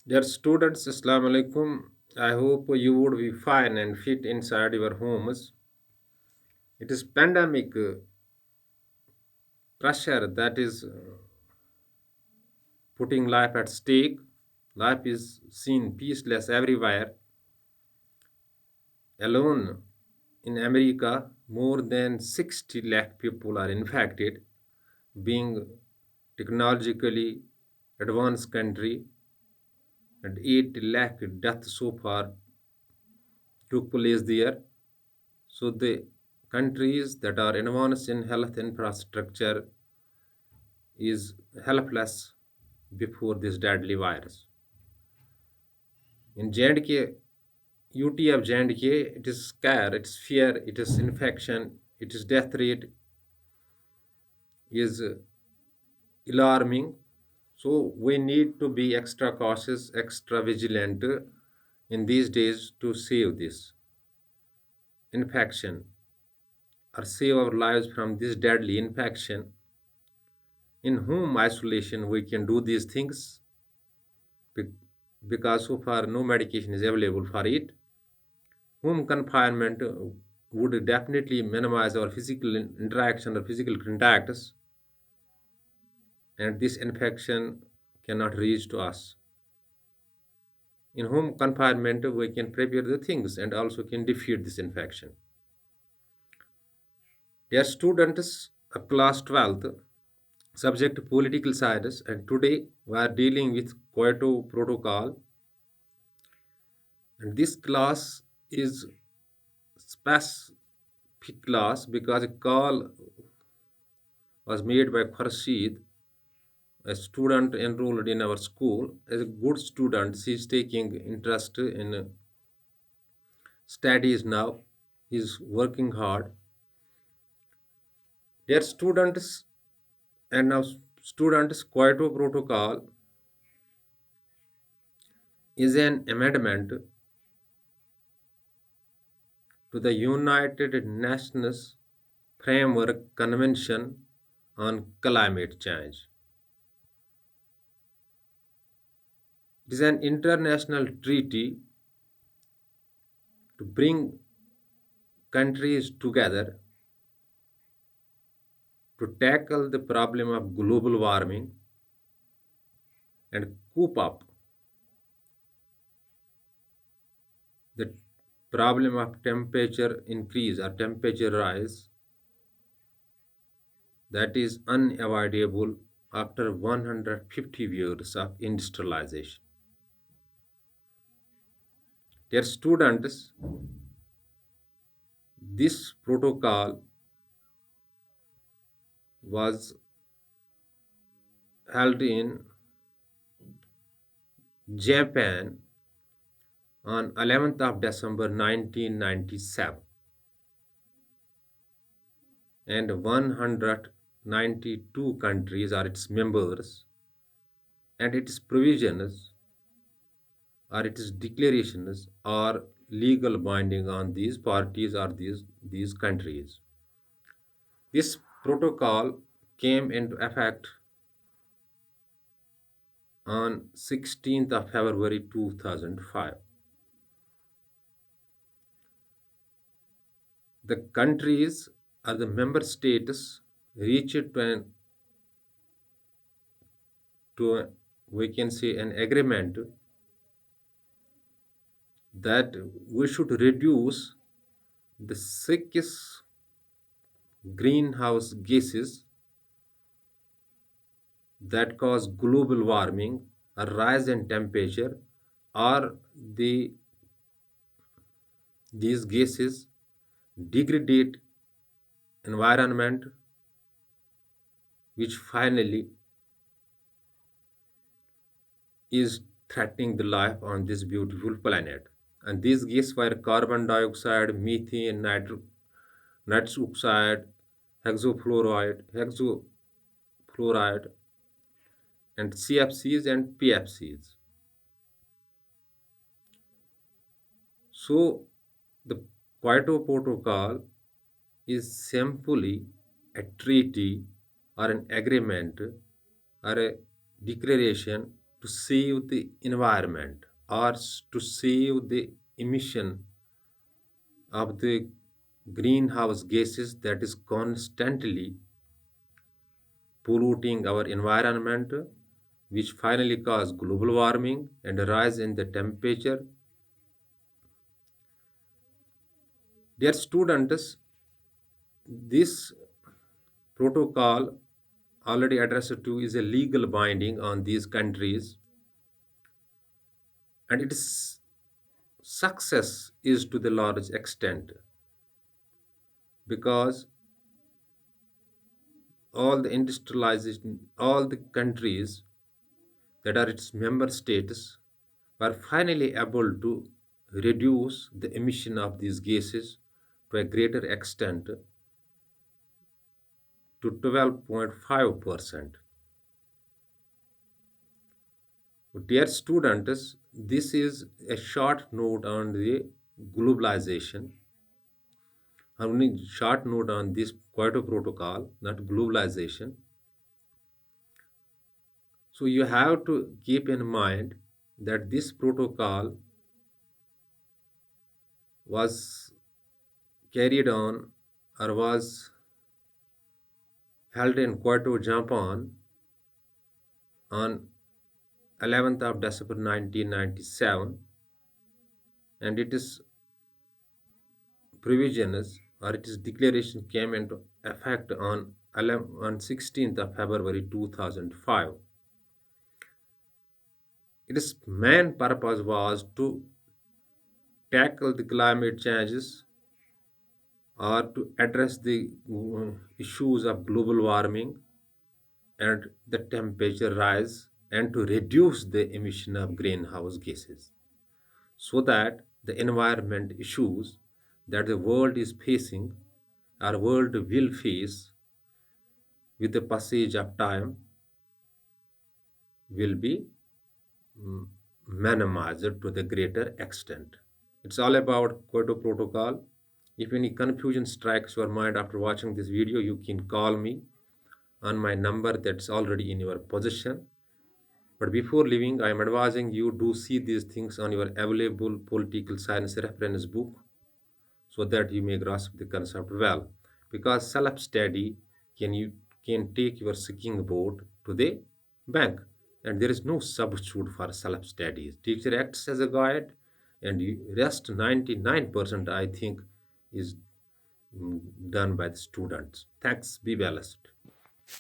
Dear students, Assalamu alaikum. I hope you would be fine and fit inside your homes. It is pandemic pressure that is putting life at stake. Life is seen peaceless everywhere. Alone in America, more than 60 lakh people are infected, being technologically advanced country, and 8 lakh deaths so far took place there. So the countries that are advanced in health infrastructure is helpless before this deadly virus. In J&K, UT of J&K, it is scare, it is fear, it is infection, it is death rate is alarming. So we need to be extra cautious, extra vigilant in these days to save this infection or save our lives from this deadly infection. In home isolation, we can do these things be- because so far no medication is available for it. Home confinement would definitely minimize our physical interaction or physical contacts, and this infection cannot reach to us. In home confinement, we can prepare the things and also can defeat this infection. Dear students of class 12th, subject political science, and today we are dealing with Kyoto Protocol. And this class is specific class because a call was made by Khurshid, a student enrolled in our school. As a good student, she is taking interest in studies now. He is working hard. Dear students, and now students, Kyoto Protocol is an amendment to the United Nations Framework Convention on Climate Change. It is an international treaty to bring countries together to tackle the problem of global warming and cope up the problem of temperature increase or temperature rise that is unavoidable after 150 years of industrialization. Dear students, this protocol was held in Japan on 11th of December 1997, and 192 countries are its members, and its provisions or its declarations are legal binding on these parties or these countries. This protocol came into effect on 16th of February 2005. The countries or the member states reached to we can say an agreement that we should reduce the six greenhouse gases that cause global warming, a rise in temperature, or these gases degrade environment, which finally is threatening the life on this beautiful planet. And these gases were carbon dioxide, methane, nitrous oxide, hexafluoride, and CFCs and PFCs. So the Kyoto Protocol is simply a treaty or an agreement or a declaration to save the environment or to save the emission of the greenhouse gases that is constantly polluting our environment, which finally cause global warming and a rise in the temperature. Dear students, this protocol already addressed to is a legal binding on these countries, and its success is to the large extent because all the industrialization, all the countries that are its member states were finally able to reduce the emission of these gases to a greater extent to 12.5%. Dear students, this is a short note on the globalization, only short note on this Kyoto Protocol, not globalization. So you have to keep in mind that this protocol was carried on or was held in Kyoto, Japan on 11th of December 1997, and it is provisions or its declaration came into effect on 16th of February 2005. Its main purpose was to tackle the climate changes or to address the issues of global warming and the temperature rise and to reduce the emission of greenhouse gases so that the environment issues that the world is facing, our world will face with the passage of time, will be mm, minimized to the greater extent. It's all about Kyoto Protocol. If any confusion strikes your mind after watching this video, you can call me on my number that's already in your possession. But before leaving, I am advising you do see these things on your available political science reference book so that you may grasp the concept well. Because self-study can take your sinking boat to the bank, and there is no substitute for self-studies. Teacher acts as a guide, and rest 99% I think is done by the students. Thanks. Be blessed.